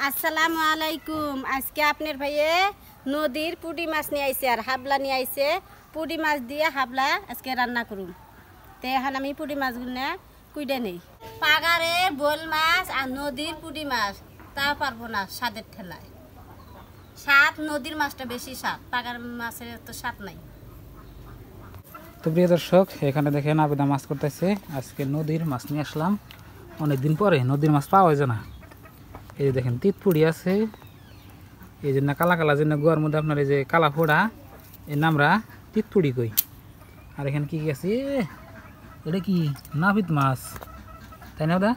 আসসালামু আলাইকুম। আজকে আপনার ভাইয়ে নদীর পুঁটি মাছ নিয়ে আইছে আর হাবলা নিয়ে আইছে। পুঁটি মাছ দিয়ে হাবলা আজকে রান্না করুন। তো এখন আমি পুঁটি মাছগুলো কুইডে নেই। পাগারে বোল মাছ আর নদীর পুঁটি মাছ তা পারবো না স্বাদের ঠেলায়। স্বাদ নদীর মাছটা বেশি স্বাদ, পাগার মাছের তো স্বাদ নাই। তো প্রিয় দর্শক, এখানে দেখেন আবেদা মাছ করতেছে। আজকে নদীর মাছ নিয়ে আসলাম, অনেকদিন পরে নদীর মাছ পাওয়া যায় না। এই যে দেখেন তিতপুড়ি আছে, এই জন্য কালা কালা জন্য গোয়ার মধ্যে আপনার এই যে কালা ফোড়া, এই নামরা তিতপুড়ি কই। আর এখানে কি আছে, এটা কি নাফিত মাছ, তাই না? ওটা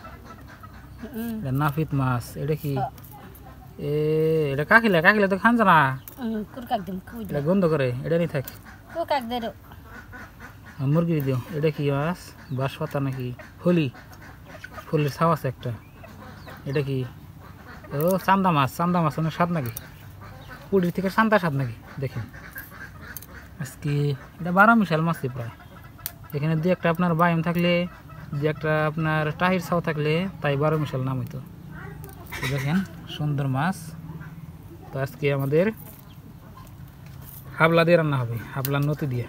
নাফিত মাছ। এটা কি এটা কাকিলা? কাকিলা তো খান না, এটা গন্ধ করে, এটা নিয়ে থাক। মুরগি দিও। এটা কি মাছ? বাঁশ পাতা নাকি ফলি? ফলির ছাও আছে একটা। এটা কি? ও চান্দা মাছ। চান্দা মাছ অনেক স্বাদ নাকি? পুরীর থেকে চান্দা স্বাদ নাকি? দেখেন আজকে এটা 12 মিশাল মাছই প্রায়। এখানে দু একটা আপনার বায়ম থাকলে, দু একটা আপনার টাহির ছাও থাকলে তাই 12 মিশাল নাম হইতো। দেখেন সুন্দর মাছ। তো আজকে আমাদের হাবলা দিয়ে রান্না হবে, হাবলার নতি দিয়ে।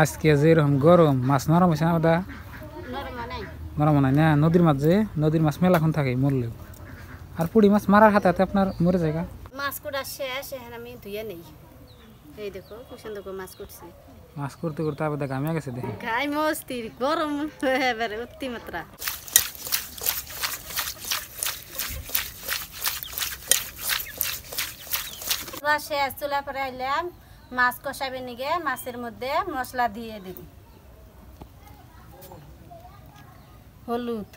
আজকে যেরকম গরম, মাছ নরম হয়েছে না? ওটা নরম নাই না, নদীর মাছ যে, নদীর মাছ মেলাক্ষণ থাকে মরলেও। আর পুঁটি মাছ মারার হাতে হাতে আপনার মরে যায়। মাছ কোটা শেষ, এখন আমি ধুয়ে নেই। এই দেখো খুব সুন্দর করে মাছ করছি। মাছ করতে করতে আবার গামিয়া গেছে দেখেন। গাই মস্তির গরম এবারে অতিমাত্রা। শেষ চুলা পরে আইলাম, মাছ কষাবে নিগে মাছের মধ্যে মশলা দিয়ে দিব। হলুদ,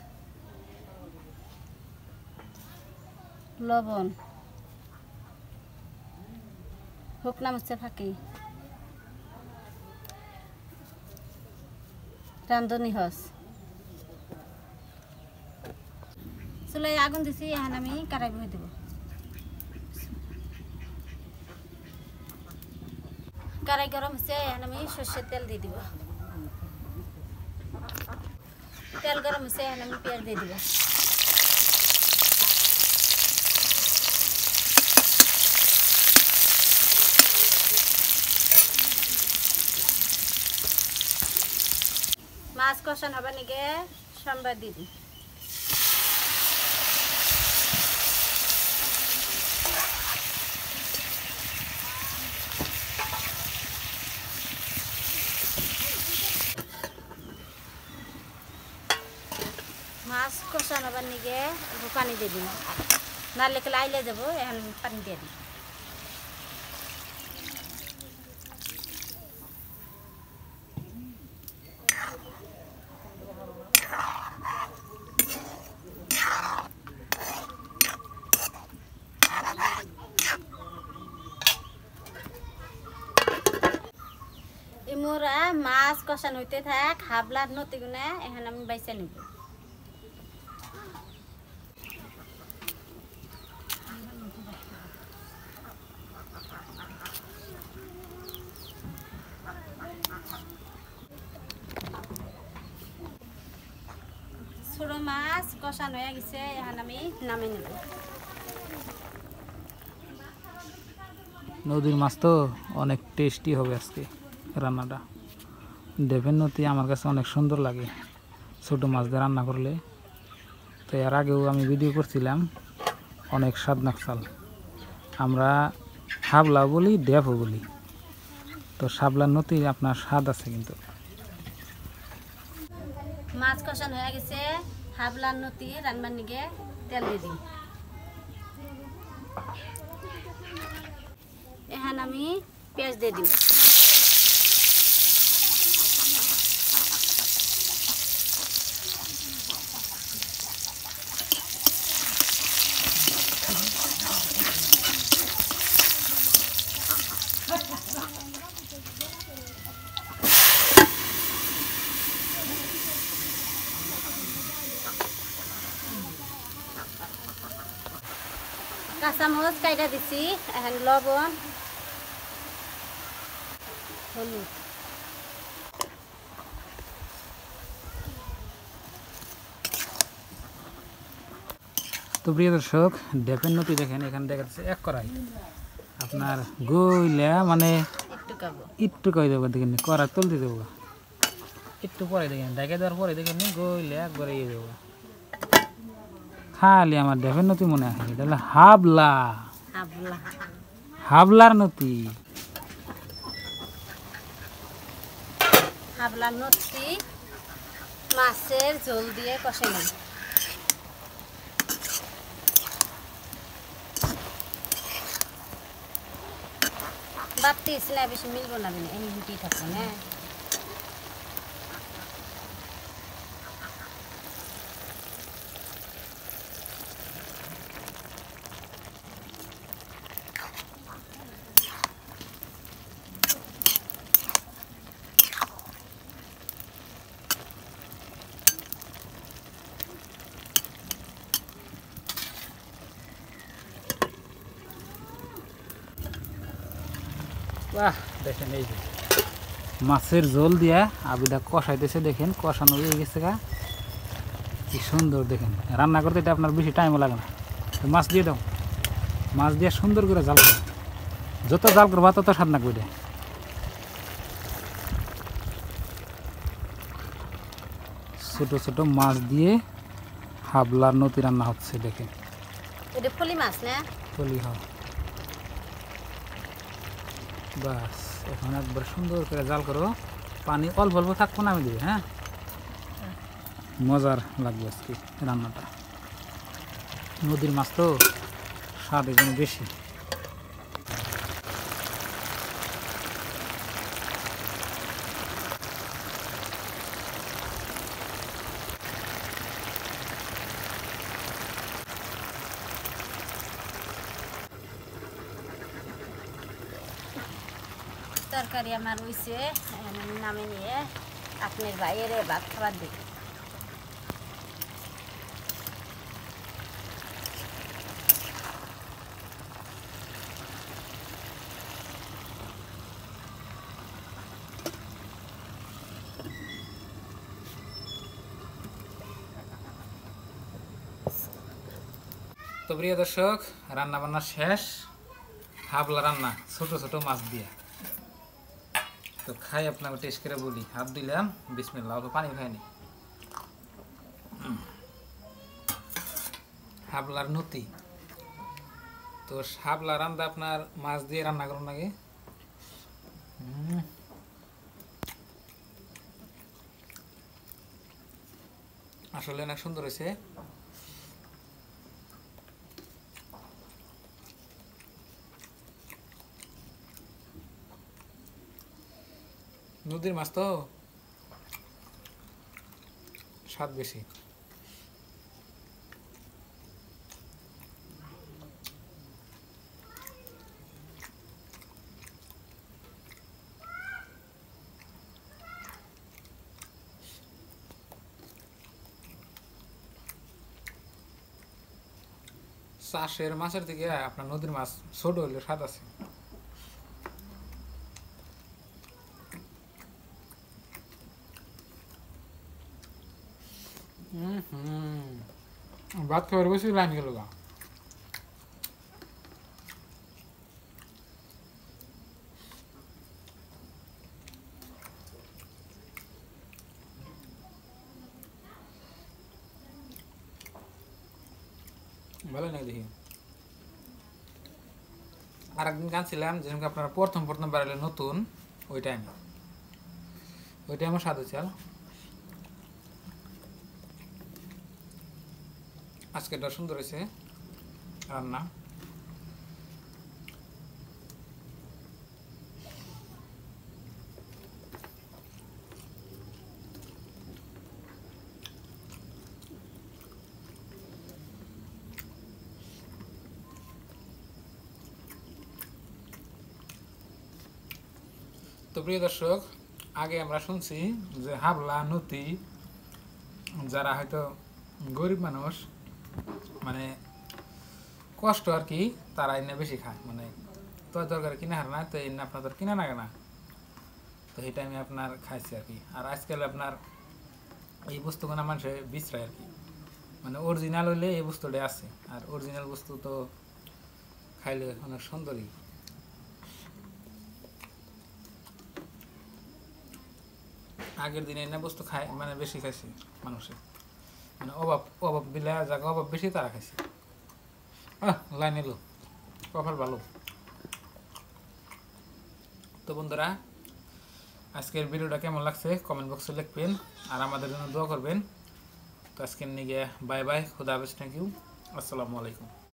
লবণ, শুকনা মরিচের ফাঁকি, রাঁধুনি হস। চুলায় আগুন দিছি, এখন আমি কারাই বয়ে দেব। কারাই গরম হচ্ছে, এখন আমি সর্ষের তেল দিয়ে দিব। তেল গরম হচ্ছে, এখন আমি পেঁয়াজ দিয়ে দিব। মাছ কষান হবার নিগে সম্বাদ দিয়ে দিই। মাছ কষান হবার নিগে পানি দিয়ে দিই, নাহলে কেলে আইলে যাবো। এখন পানি দিয়ে দিই। মোরা মাছ কষান হইতে থাক, হাবলার নতি গুনে এখন আমি বাইসা নিব। ছোট মাছ কষান হয়ে গেছে, এখন আমি নামিয়ে নেব। নদীর মাছ তো অনেক টেস্টি হবে আজকে রান্নাটা। দেবের নদী আমার কাছে অনেক সুন্দর লাগে ছোটো মাছ দিয়ে রান্না করলে। তো এর আগেও আমি ভিডিও করছিলাম, অনেক স্বাদ নাকসাল। আমরা হাবলা বলি, ডেফও বলি। তো শাবলার নদী আপনার স্বাদ আছে কিন্তু। মাছ কষান হয়ে গেছে, হাবলার নতি রান্নার নিগে তেল দিয়ে দিই। এখন আমি পেঁয়াজ দিয়ে দিই। কাঁচামরিচ কাইটা দিছি, এখন লবণ, হলুদ। তো প্রিয় দর্শক, ডেপের নতি দেখেন এখানে দেখা যাচ্ছে এক কড়াই আপনার গইলা মানে একটু খাবো। একটু কই দেবো দেখেন কড়া তুলতে দেবো একটু পরে দেখেন ডেকে দেওয়ার পরে দেখেন গইলে একবারে ইয়ে দেবো খালি আমার ডেপের নতি মনে হয় এটা হলো হাবলা হাবলা। হাবলার নতি। হাবলা নতি মাছের ঝোল দিয়ে কষে নেব। বাড়তিস না, বেশি মিলবো না, এমনি রুটি থাকবো না। বাহ দেখেন এই যে মাছের ঝোল দিয়া আবিদা কষাইতেছে দেখেন কষানো হয়ে গেছে গা কি সুন্দর দেখেন রান্না করতে এটা আপনার বেশি টাইমও লাগে না তো মাছ দিয়ে দাও মাছ দিয়ে সুন্দর করে জাল করো যত জাল করবা তত স্বাদ লাগবে এটা ছোট ছোট মাছ দিয়ে হাবলার নতি রান্না হচ্ছে দেখেন এটা ফলি মাছ না? বলি হয় বাস এখন একবার সুন্দর করে জাল করো পানি অল্প অল্প থাকবো না আমি দিবে হ্যাঁ মজার লাগবে আজকে রান্নাটা নদীর মাছ তো স্বাদ এখানে বেশি তরকারি আমার হইছে, এখন আমি নামে নিয়ে আপনার বাইরে ভাত খাবার দিই। তো প্রিয় দর্শক রান্না বান্না শেষ হাবলা রান্না ছোট ছোট মাছ দিয়ে তো খাই আপনাকে টেস্ট করে বলি হাত দিলাম বিসমিল্লাহ অল্প পানি খাইনি হাবলার নতি তো হাবলা রান্না আপনার মাছ দিয়ে রান্না করুন আগে আসলে অনেক সুন্দর হয়েছে নদীর মাছ তো স্বাদ বেশি চাষের মাছের থেকে আপনার নদীর মাছ ছোট হলে স্বাদ আছে ভাত খাবার বেশি লাইন গেল গা ভালো না দেখি আর একদিন কাঁদছিলাম যেরকম আপনারা প্রথম প্রথম বাড়ালে নতুন ওই টাইমে স্বাদ হচ্ছে আর আজকেটা সুন্দর হয়েছে রান্না তো প্রিয় দর্শক আগে আমরা শুনছি যে হাবলা নতি যারা হয়তো গরিব মানুষ মানে কষ্ট আর কি, তারা এনে বেশি খায়, মানে তো দরকার কিনা হার না, তো এনে আপনার তো কিনা লাগে না, তো এটা আমি আপনার খাইছি আর কি। আর আজকাল আপনার এই বস্তুগুলো মানুষের বিশ্রায় আর কি, মানে অরিজিনাল হইলে এই বস্তুটা আছে, আর অরিজিনাল বস্তু তো খাইলে অনেক সুন্দরই। আগের দিনে এনে বস্তু খায় মানে বেশি খাইছে মানুষের, মানে অভাব অভাব বিলা জায়গা অভাব বেশি তারা খাইছে। লাইন এলো, কপাল ভালো। তো বন্ধুরা, আজকের ভিডিওটা কেমন লাগছে কমেন্ট বক্সে লিখবেন, আর আমাদের জন্য দোয়া করবেন। তো আজকের নিয়ে বাই বাই, খুদা হাফেজ, থ্যাংক ইউ, আসসালামু আলাইকুম।